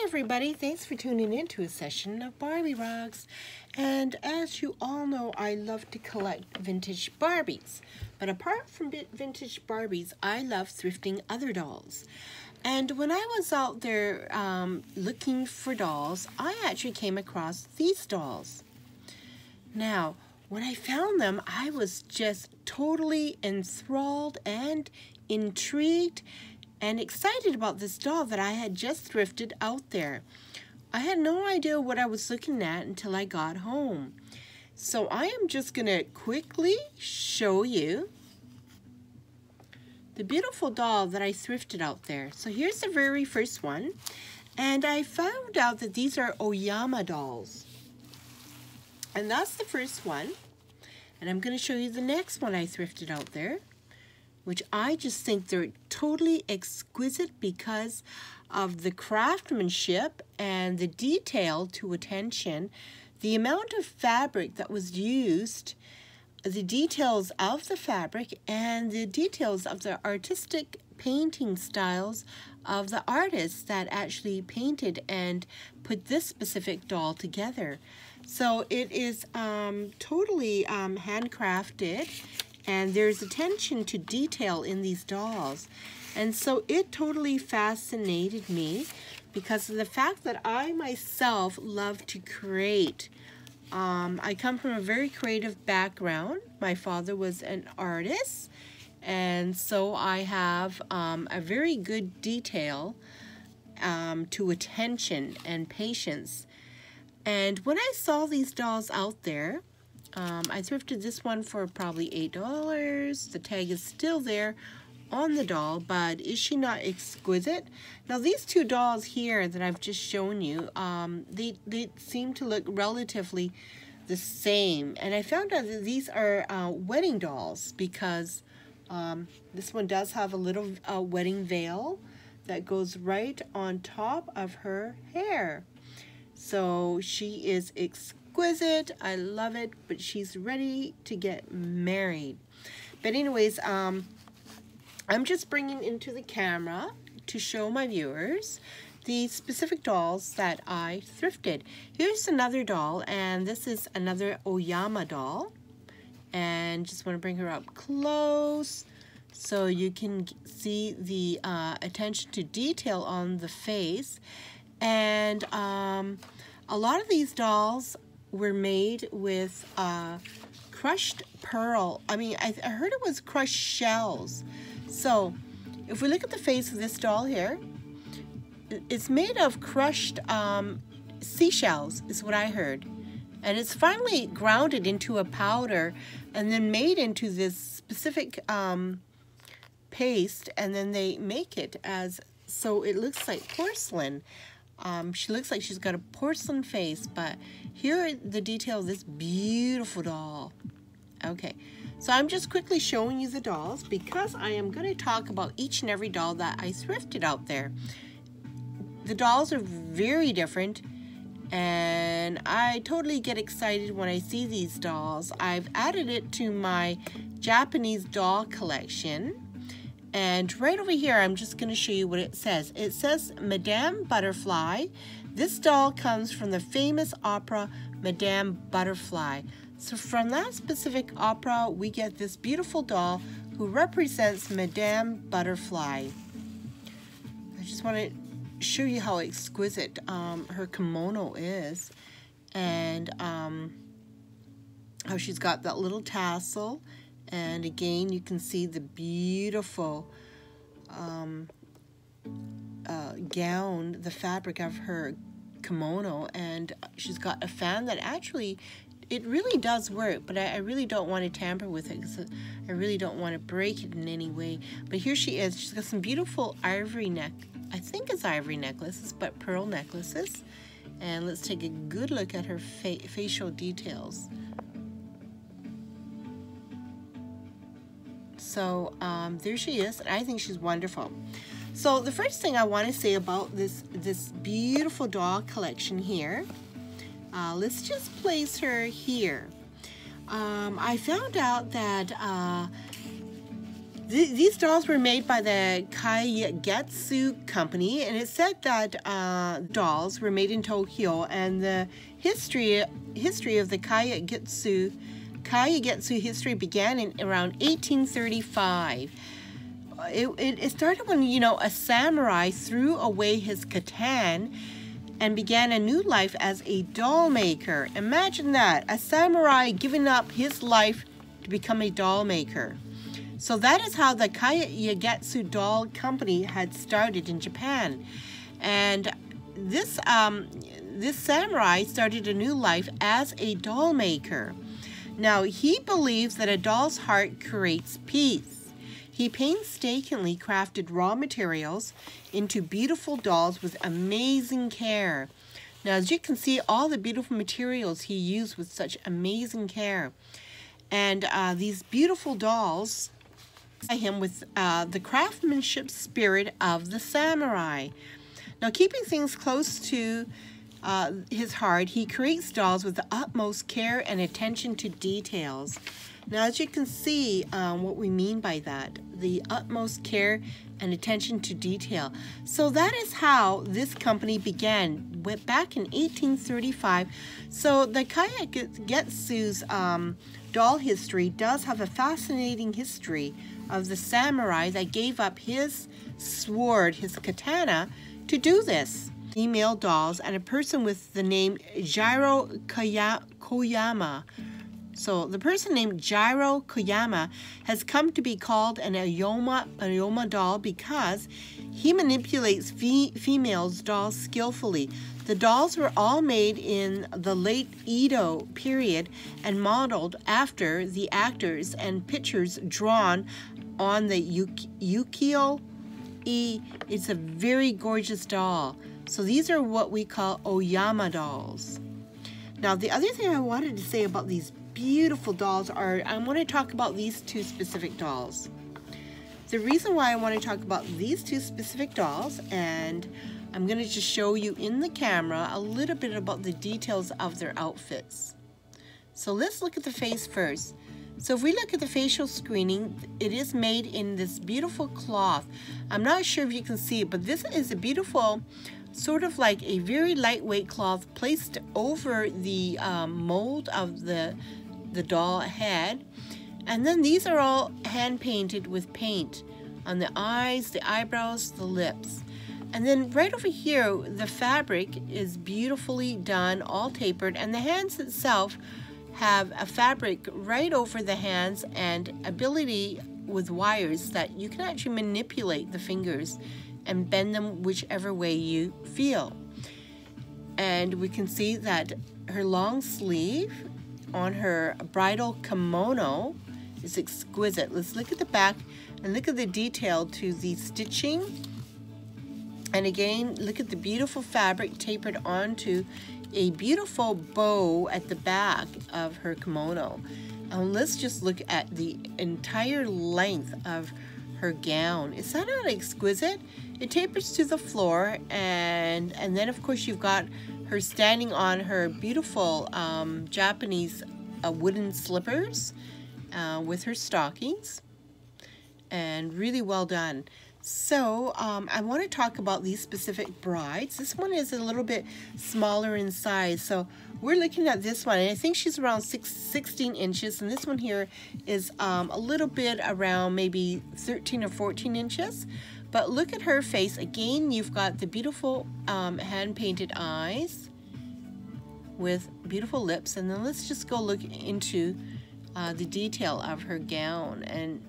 everybody, thanks for tuning in to a session of Barbierocks. And as you all know, I love to collect vintage Barbies. But apart from vintage Barbies, I love thrifting other dolls. And when I was out there looking for dolls, I actually came across these dolls. Now, when I found them, I was just totally enthralled and intrigued and excited about this doll that I had just thrifted out there. I had no idea what I was looking at until I got home. So I am just going to quickly show you the beautiful doll that I thrifted out there. So here's the very first one. And I found out that these are Oyama dolls. And that's the first one. And I'm going to show you the next one I thrifted out there, which I just think they're totally exquisite because of the craftsmanship and the detail to attention, the amount of fabric that was used, the details of the fabric, and the details of the artistic painting styles of the artists that actually painted and put this specific doll together. So it is totally handcrafted, and there's attention to detail in these dolls. And so it totally fascinated me because of the fact that I myself love to create. I come from a very creative background. My father was an artist, and so I have a very good detail to attention and patience. And when I saw these dolls out there, I thrifted this one for probably $8. The tag is still there on the doll, but is she not exquisite? Now these two dolls here that I've just shown you, they seem to look relatively the same. And I found out that these are wedding dolls because this one does have a little wedding veil that goes right on top of her hair. So she is exquisite. I love it, but she's ready to get married. But anyways, I'm just bringing into the camera to show my viewers the specific dolls that I thrifted. Here's another doll, and this is another Oyama doll. And just want to bring her up close so you can see the attention to detail on the face. And a lot of these dolls were made with crushed pearl. I mean, I heard it was crushed shells. So if we look at the face of this doll here, it's made of crushed seashells, is what I heard. And it's finally grounded into a powder and then made into this specific paste, and then they make it as, so it looks like porcelain. She looks like she's got a porcelain face, but here are the detail of this beautiful doll. Okay, so I'm just quickly showing you the dolls because I am going to talk about each and every doll that I thrifted out there. The dolls are very different, and I totally get excited when I see these dolls. I've added it to my Japanese doll collection. And right over here, I'm just going to show you what it says. It says Madama Butterfly. This doll comes from the famous opera Madama Butterfly. So from that specific opera, we get this beautiful doll who represents Madama Butterfly. I just want to show you how exquisite her kimono is, and how she's got that little tassel. And again, you can see the beautiful gown, the fabric of her kimono, and she's got a fan that actually, it really does work, but I really don't want to tamper with it because I really don't want to break it in any way. But here she is. She's got some beautiful ivory I think it's ivory necklaces, but pearl necklaces. And let's take a good look at her facial details. So there she is, and I think she's wonderful. So the first thing I want to say about this beautiful doll collection here, let's just place her here. I found out that These dolls were made by the Kyugetsu Company, and it said that dolls were made in Tokyo, and the history of the Kyugetsu history began in around 1835. It started when, you know, a samurai threw away his katan and began a new life as a doll maker. Imagine that, a samurai giving up his life to become a doll maker. So that is how the Kyugetsu Doll Company had started in Japan. And this samurai started a new life as a doll maker. Now, he believes that a doll's heart creates peace. He painstakingly crafted raw materials into beautiful dolls with amazing care. Now, as you can see, all the beautiful materials he used with such amazing care. And these beautiful dolls him with the craftsmanship spirit of the samurai. Now, keeping things close to his heart, he creates dolls with the utmost care and attention to details. Now, as you can see, what we mean by that, the utmost care and attention to detail. So that is how this company began, went back in 1835. So the Kyugetsu's doll history does have a fascinating history of the samurai that gave up his sword, his katana, to do this. Female dolls and a person with the name Jiro Koyama. So the person named Jiro Koyama has come to be called an Oyama doll because he manipulates females' dolls skillfully. The dolls were all made in the late Edo period and modeled after the actors and pictures drawn on the ukiyo-e. It's a very gorgeous doll. So these are what we call Oyama dolls. Now, the other thing I wanted to say about these beautiful dolls are, I want to talk about these two specific dolls. The reason why I want to talk about these two specific dolls, and I'm going to just show you in the camera a little bit about the details of their outfits. So let's look at the face first. So if we look at the facial screening, it is made in this beautiful cloth. I'm not sure if you can see it, but this is a beautiful, sort of like a very lightweight cloth placed over the mold of the doll head. And then these are all hand painted with paint on the eyes, the eyebrows, the lips. And then right over here, the fabric is beautifully done, all tapered, and the hands itself have a fabric right over the hands and ability with wires that you can actually manipulate the fingers and bend them whichever way you feel. And we can see that her long sleeve on her bridal kimono is exquisite. Let's look at the back and look at the detail to the stitching. And again, look at the beautiful fabric tapered onto a beautiful bow at the back of her kimono. And let's just look at the entire length of her gown. Is that not exquisite? It tapers to the floor, and then of course you've got her standing on her beautiful Japanese wooden slippers with her stockings, and really well done. So I want to talk about these specific brides. This one is a little bit smaller in size. So we're looking at this one, and I think she's around 16 inches. And this one here is a little bit around maybe 13 or 14 inches. But look at her face. Again, you've got the beautiful hand-painted eyes with beautiful lips. And then let's just go look into the detail of her gown and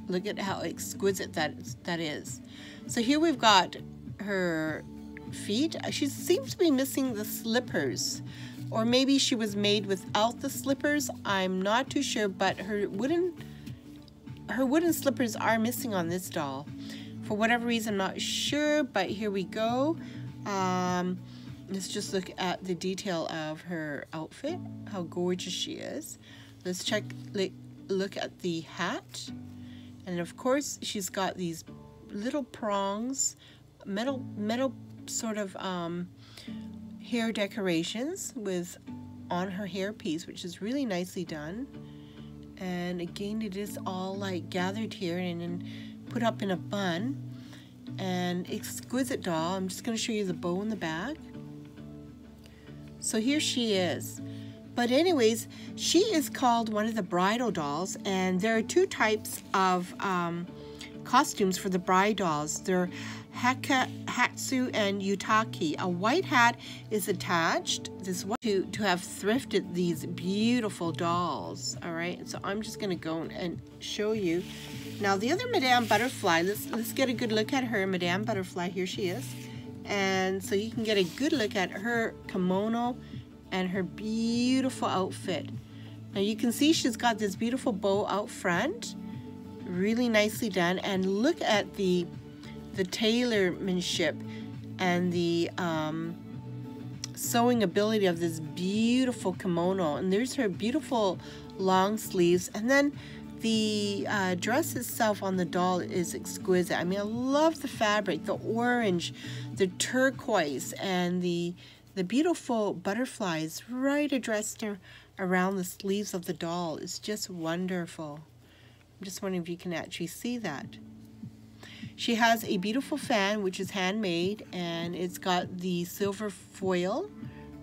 look at how exquisite that is. So here we've got her feet. She seems to be missing the slippers, or maybe she was made without the slippers. I'm not too sure, but her wooden slippers are missing on this doll. For whatever reason, I'm not sure, but here we go. Let's just look at the detail of her outfit, how gorgeous she is. Let's look at the hat. And of course, she's got these little prongs, metal sort of hair decorations on her hairpiece, which is really nicely done. And again, it is all like gathered here and then put up in a bun. And exquisite doll. I'm just going to show you the bow in the back. So here she is. But anyways, she is called one of the bridal dolls, and there are two types of costumes for the bride dolls. They're Hatsu and Yutaki. A white hat is attached. This one to have thrifted these beautiful dolls. All right, so I'm just gonna go and show you. Now the other Madame Butterfly. Let's get a good look at her. Madame Butterfly. Here she is, and so you can get a good look at her kimono and her beautiful outfit. Now you can see she's got this beautiful bow out front, really nicely done, and look at the tailormanship and the sewing ability of this beautiful kimono. And there's her beautiful long sleeves, and then the dress itself on the doll is exquisite. I mean, I love the fabric, the orange, the turquoise, and the beautiful butterflies right addressed around the sleeves of the doll. It's just wonderful. I'm just wondering if you can actually see that. She has a beautiful fan, which is handmade, and it's got the silver foil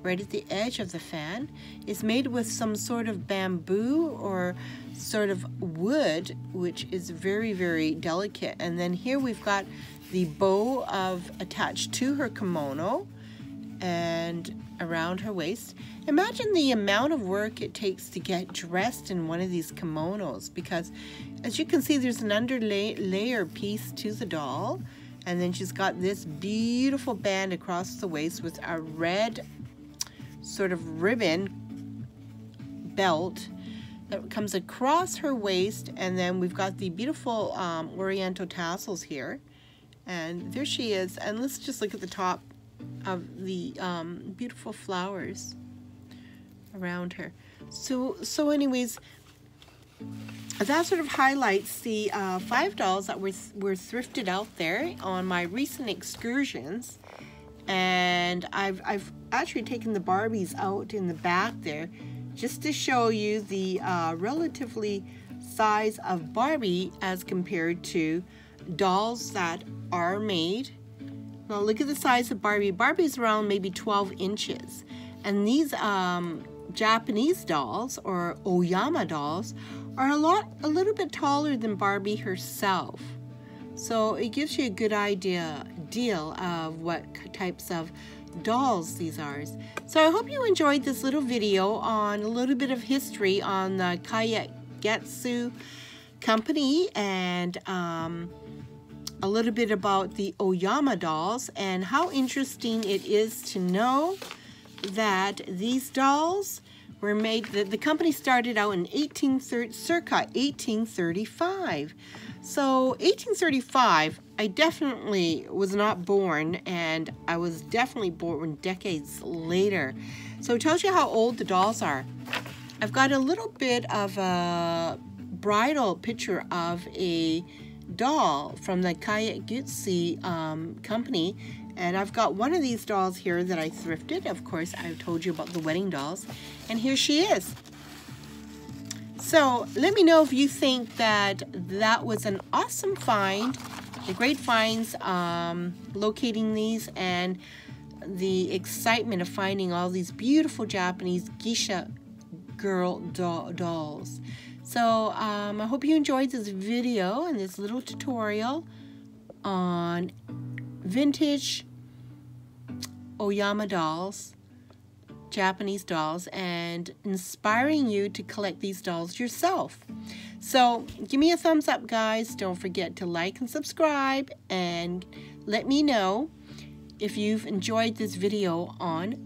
right at the edge of the fan. It's made with some sort of bamboo or sort of wood, which is very, very delicate. And then here we've got the bow attached to her kimono and around her waist. Imagine the amount of work it takes to get dressed in one of these kimonos, because as you can see, there's an layer piece to the doll, and then she's got this beautiful band across the waist with a red sort of ribbon belt that comes across her waist, and then we've got the beautiful oriental tassels here, and there she is. And let's just look at the top of the beautiful flowers around her. So anyways, that sort of highlights the 5 dolls that were thrifted out there on my recent excursions. And I've actually taken the Barbies out in the back there just to show you the relatively size of Barbie as compared to dolls that are made. Now look at the size of Barbie. Barbie's around maybe 12 inches. And these Japanese dolls, or Oyama dolls, are a little bit taller than Barbie herself. So it gives you a good deal of what types of dolls these are. So I hope you enjoyed this little video on a little bit of history on the Kyugetsu Company, and a little bit about the Oyama dolls, and how interesting it is to know that these dolls were made, the company started out in circa 1835. So 1835, I definitely was not born, and I was definitely born decades later. So it tells you how old the dolls are. I've got a little bit of a bridal picture of a doll from the Kyugetsu Company, and I've got one of these dolls here that I thrifted. Of course, I've told you about the wedding dolls, and here she is. So let me know if you think that was an awesome find, the great finds locating these, and the excitement of finding all these beautiful Japanese geisha girl dolls. So I hope you enjoyed this video and this little tutorial on vintage Oyama dolls, Japanese dolls, and inspiring you to collect these dolls yourself. So give me a thumbs up, guys. Don't forget to like and subscribe, and let me know if you've enjoyed this video on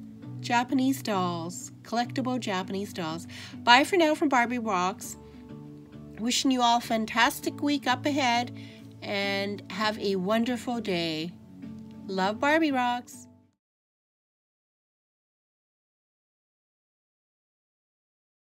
Japanese dolls, collectible Japanese dolls. Bye for now from Barbierocks. Wishing you all a fantastic week up ahead, and have a wonderful day. Love, Barbierocks.